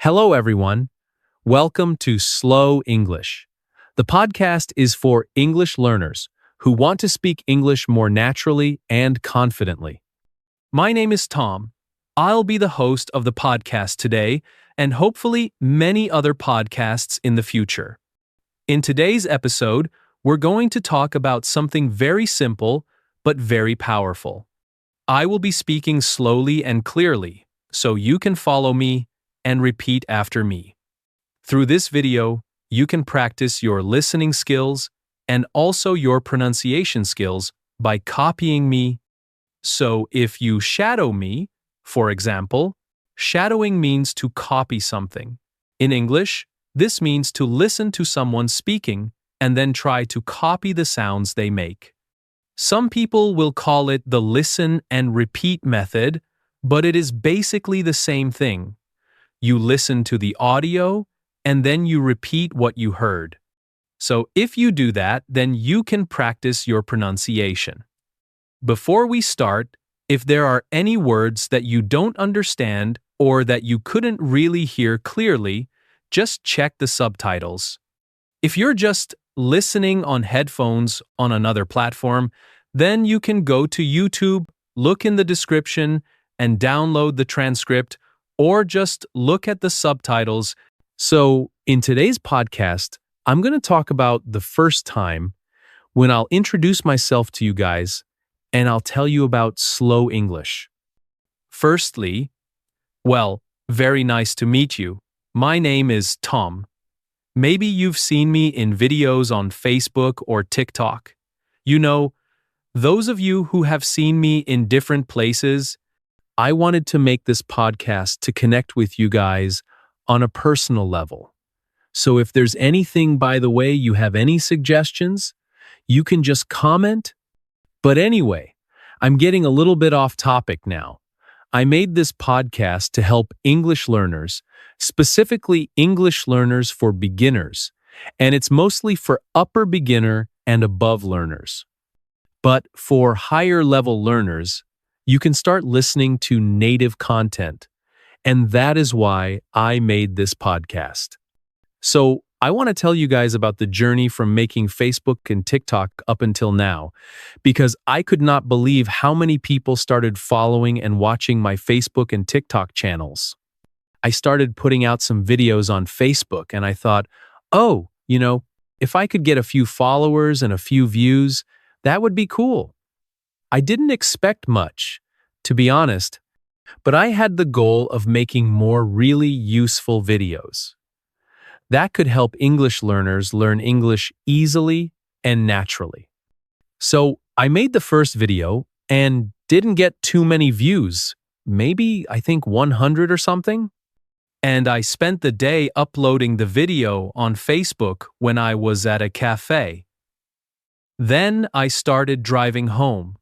Hello, everyone. Welcome to Slow English. The podcast is for English learners who want to speak English more naturally and confidently. My name is Tom. I'll be the host of the podcast today and hopefully many other podcasts in the future. In today's episode, we're going to talk about something very simple but very powerful. I will be speaking slowly and clearly so you can follow me and repeat after me. Through this video, you can practice your listening skills and also your pronunciation skills by copying me. So if you shadow me, for example, shadowing means to copy something. In English, this means to listen to someone speaking and then try to copy the sounds they make. Some people will call it the listen and repeat method, but it is basically the same thing. You listen to the audio, and then you repeat what you heard. So if you do that, then you can practice your pronunciation. Before we start, if there are any words that you don't understand or that you couldn't really hear clearly, just check the subtitles. If you're just listening on headphones on another platform, then you can go to YouTube, look in the description, and download the transcript, or just look at the subtitles. So, in today's podcast, I'm going to talk about the first time when I'll introduce myself to you guys and I'll tell you about slow English. Firstly, very nice to meet you. My name is Tom. Maybe you've seen me in videos on Facebook or TikTok. You know, those of you who have seen me in different places, I wanted to make this podcast to connect with you guys on a personal level. So if there's anything, by the way, you have any suggestions, you can just comment. But anyway, I'm getting a little bit off topic now. I made this podcast to help English learners, specifically English learners for beginners, and it's mostly for upper beginner and above learners. But for higher level learners, you can start listening to native content, and that is why I made this podcast. So I want to tell you guys about the journey from making Facebook and TikTok up until now, because I could not believe how many people started following and watching my Facebook and TikTok channels. I started putting out some videos on Facebook, and I thought, if I could get a few followers and a few views, that would be cool. I didn't expect much, to be honest, but I had the goal of making more really useful videos. That could help English learners learn English easily and naturally. So I made the first video and didn't get too many views, maybe I think 100 or something. And I spent the day uploading the video on Facebook when I was at a cafe. Then I started driving home.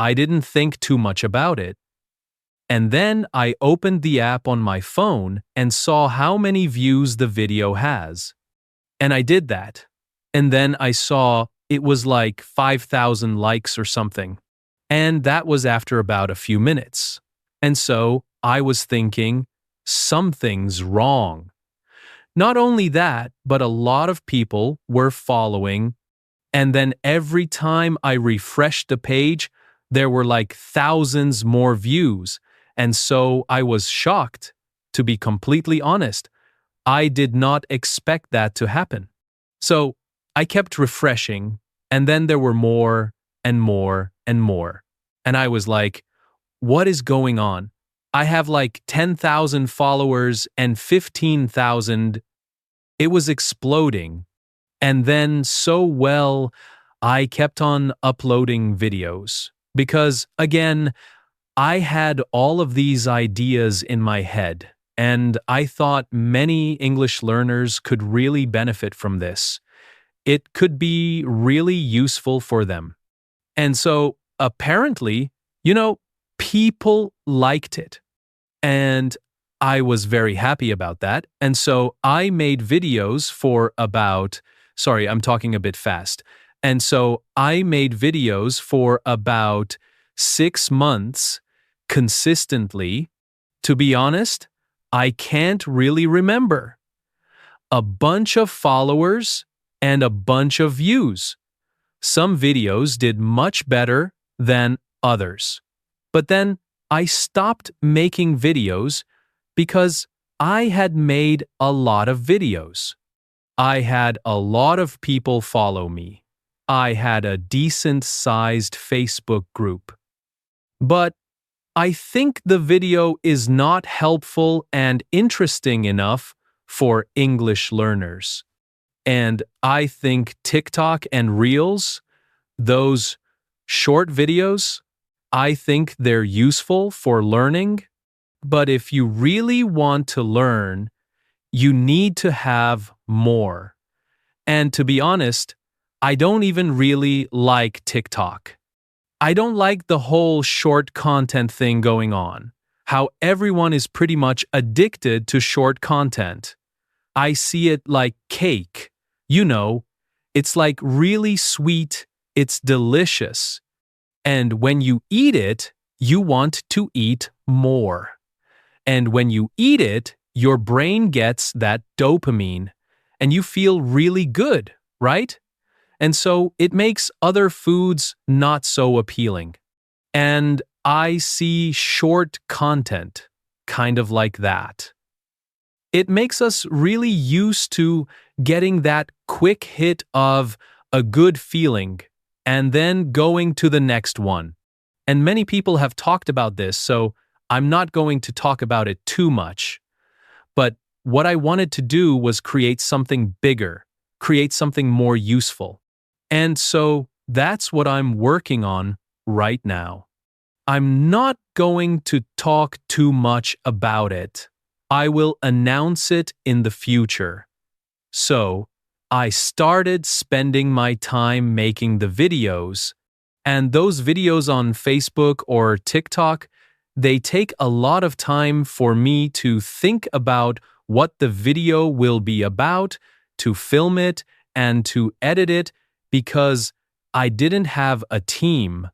I didn't think too much about it. And then I opened the app on my phone and saw how many views the video has. And I did that. And then I saw it was like 5,000 likes or something. And that was after about a few minutes. And so I was thinking, something's wrong. Not only that, but a lot of people were following. And then every time I refreshed the page, there were like thousands more views, and so I was shocked. To be completely honest, I did not expect that to happen. So I kept refreshing, and then there were more and more and more. And I was like, what is going on? I have like 10,000 followers and 15,000. It was exploding. And then I kept on uploading videos. Because, again, I had all of these ideas in my head, and I thought many English learners could really benefit from this. It could be really useful for them. And so, apparently, people liked it. And I was very happy about that. And so I made videos for I'm talking a bit fast. And so I made videos for about 6 months consistently. To be honest, I can't really remember. A bunch of followers and a bunch of views. Some videos did much better than others. But then I stopped making videos because I had made a lot of videos. I had a lot of people follow me. I had a decent-sized Facebook group. But I think the video is not helpful and interesting enough for English learners. And I think TikTok and Reels, those short videos, I think they're useful for learning. But if you really want to learn, you need to have more. And to be honest, I don't even really like TikTok. I don't like the whole short content thing going on, how everyone is pretty much addicted to short content. I see it like cake. You know, it's like really sweet, it's delicious. And when you eat it, you want to eat more. And when you eat it, your brain gets that dopamine, and you feel really good, right? And so it makes other foods not so appealing. And I see short content kind of like that. It makes us really used to getting that quick hit of a good feeling and then going to the next one. And many people have talked about this, so I'm not going to talk about it too much. But what I wanted to do was create something bigger, create something more useful. And so that's what I'm working on right now. I'm not going to talk too much about it. I will announce it in the future. So, I started spending my time making the videos, and those videos on Facebook or TikTok, they take a lot of time for me to think about what the video will be about, to film it, and to edit it, because I didn't have a team.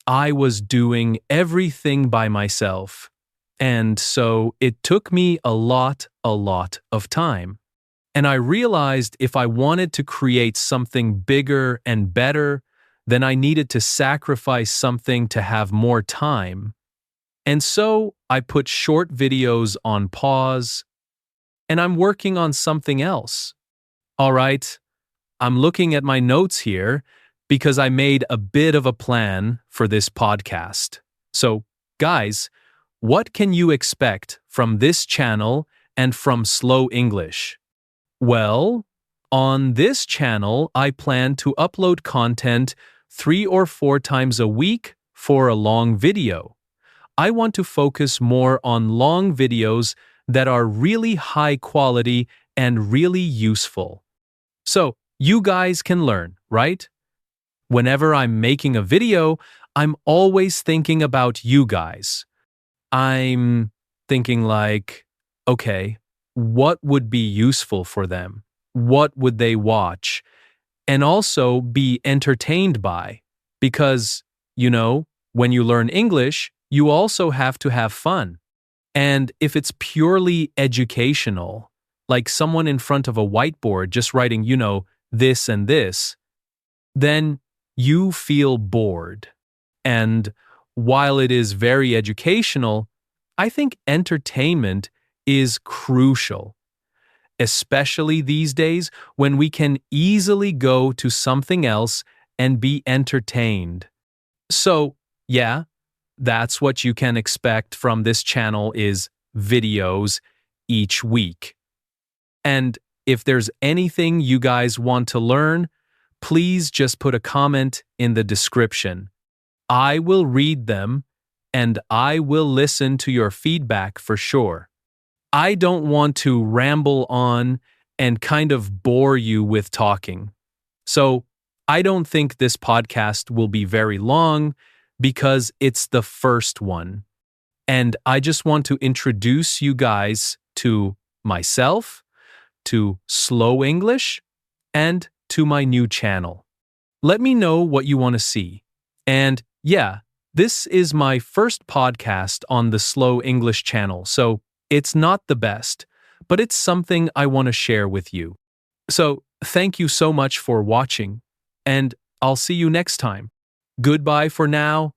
I was doing everything by myself. And so it took me a lot of time. And I realized if I wanted to create something bigger and better, then I needed to sacrifice something to have more time. And so I put short videos on pause, and I'm working on something else. All right, I'm looking at my notes here because I made a bit of a plan for this podcast. So, guys, what can you expect from this channel and from Slow English? Well, on this channel, I plan to upload content 3 or 4 times a week for a long video. I want to focus more on long videos that are really high quality and really useful. So, you guys can learn, right? Whenever I'm making a video, I'm always thinking about you guys. I'm thinking like, okay, what would be useful for them? What would they watch? And also be entertained by. Because, when you learn English, you also have to have fun. And if it's purely educational, like someone in front of a whiteboard just writing, this and this, then you feel bored. And while it is very educational, I think entertainment is crucial, especially these days when we can easily go to something else and be entertained. So, yeah, that's what you can expect from this channel is videos each week. And if there's anything you guys want to learn, please just put a comment in the description. I will read them and I will listen to your feedback for sure. I don't want to ramble on and kind of bore you with talking. So I don't think this podcast will be very long because it's the first one. And I just want to introduce you guys to myself, to Slow English, and to my new channel. Let me know what you want to see. And yeah, this is my first podcast on the Slow English channel, so It's not the best, but it's something I want to share with you. So, thank you so much for watching, and I'll see you next time. Goodbye for now.